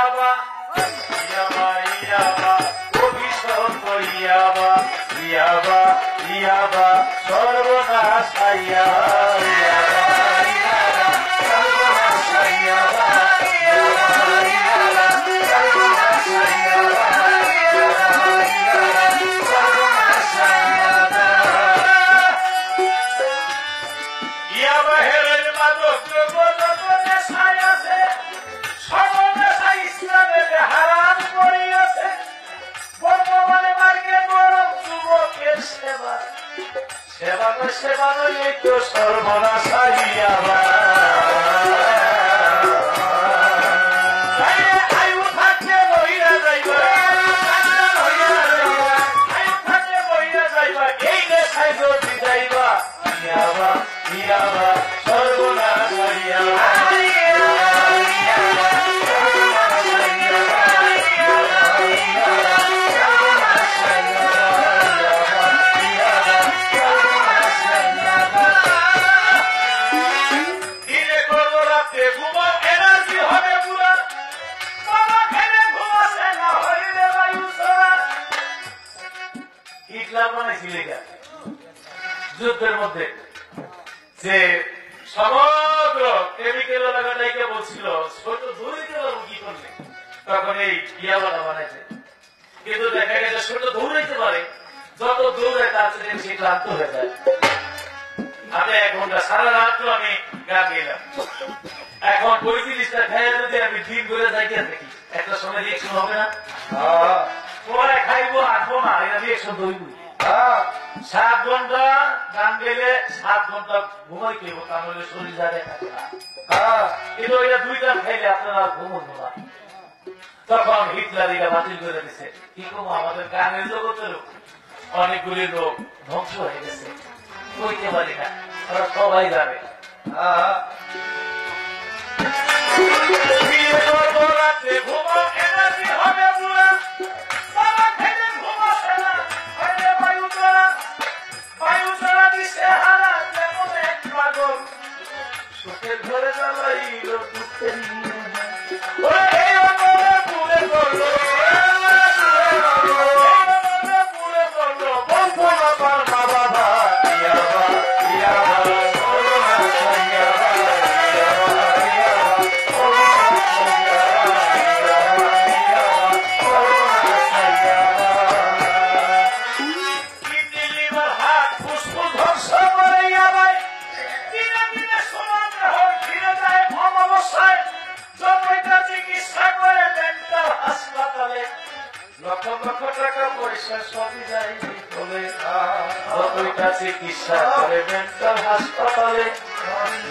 ইয়াবা ইয়াবা ইয়াবা অভিশাপ ইয়াবা ইয়াবা ইয়াবা সর্বনাশ ইয়াবা ইয়াবা ইয়াবা সর্বনাশ ইয়াবা সেবা নয় তো সর্বনাশ ইয়াবা আয়ু থাকলে বইরা যাইবা আয়ু থাকলে বইরা যাইবা এই দেখায় যদি যাইবা ইয়াবা ইয়াবা সর্বনাশ ইয়াবা যুদ্ধের মধ্যে যে সমগ্র কেমিক্যাল এলাকাটাকে বলছিল ছোট দৌড়িতে পারবো কি করলে তখন এই ইয়াবাটা বানাইছে কিন্তু দেখা গেছে ছোট দৌড়াইতে পারে যত দৌড়ায় তার চেয়ে বেশি ক্লান্ত হয়ে যায় হাতে 1 ঘন্টা সারা রাত আমি গান গেলাম এখন 35টা খেয়ে যদি আমি দিন করে যাইতে দেখি একটা সময় রিয়েকশন হবে না পরে খাইবো আসবো না এটা রিয়েকশন ধরবো 7 ঘন্টা গান গেলে 7 ঘন্টা ঘুমাই কেব তাহলে শরীর জায়গায় থাকে না কিন্তু এটা 2 টাইম খাইলে আপনারা ঘুমন না তখন হিটলার এটা বাতিল করে দিছে কি করবো আমাদের গানের জগতের অনেকগুলি লোক ধ্বংস হয়ে গেছে কইতে পারি না ওরা সবাই যাবে ঘুমো এনার্জি হবে পুরা সুখের ঘরে জ্বালাইল দুঃখের পুরে করলো পুরে করলো বন্ধু আমার মা বাবা ইয়াবা ইয়াবা চিকিৎসা করে মেন্টাল হাসপাতালে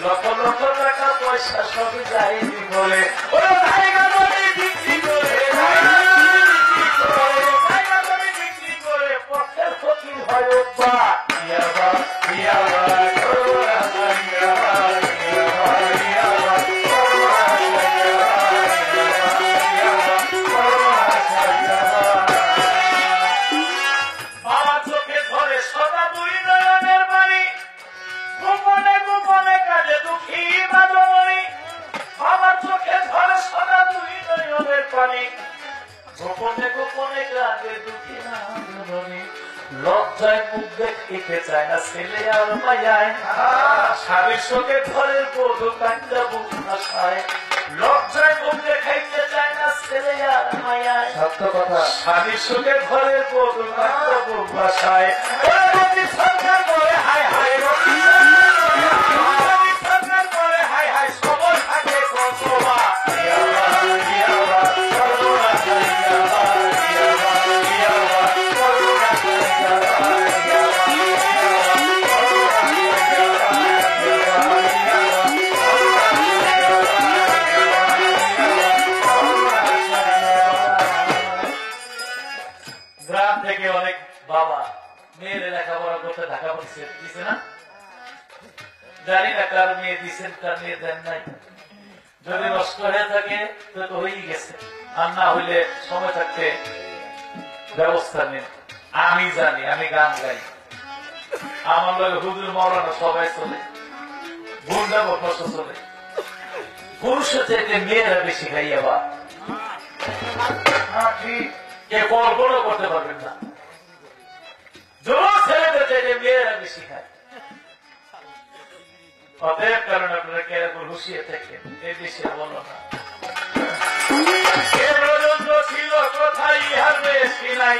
লক্ষ লক্ষ টাকা পয়সা সব যাই বলে বিক্রি করে পক্ষের ক্ষতি হয় ইয়াবা ইয়াবা লজ্জায় মুখ দেখতে চায় না ছেলে আর মায়ায় স্বামীর সঙ্গে ঘরের বধূ কান্দা বুক ভাষায় লজ্জায় মুখ দেখাইতে চায় না ছেলে আর মায়ায় সত্য কথা স্বামীর সঙ্গে ঘরের বধূ কান্দা বুক ভাষায় সরকার বলে হায় হায় সরকার বলে হায় হায় সবল থাকে কতবা জানি না কার মেয়ে দিচ্ছেন কার মেয়ে দেন নাই যদি নষ্ট হয়ে থাকে তো হয়েই গেছে আর না হইলে সময় থাকতে ব্যবস্থা নেন আমি জানি আমি গান গাই আমার লগে হুজুর মৌলানা সবাই চলে গুন্ডা বদমাশ চলে পুরুষের চাইতে মেয়েরা বেশি খাই আবার হ্যাঁ ঠিক, কে কল্পনা করতে পারবেন না। যুবক ছেলেদের চাইতে মেয়েরা বেশি খায়। অতএব কারণ আপনারা কেরকম হুঁশিয়ে থাকেন, এই দেশে বলো না ছিল কোথায় ইহার বেশি নাই।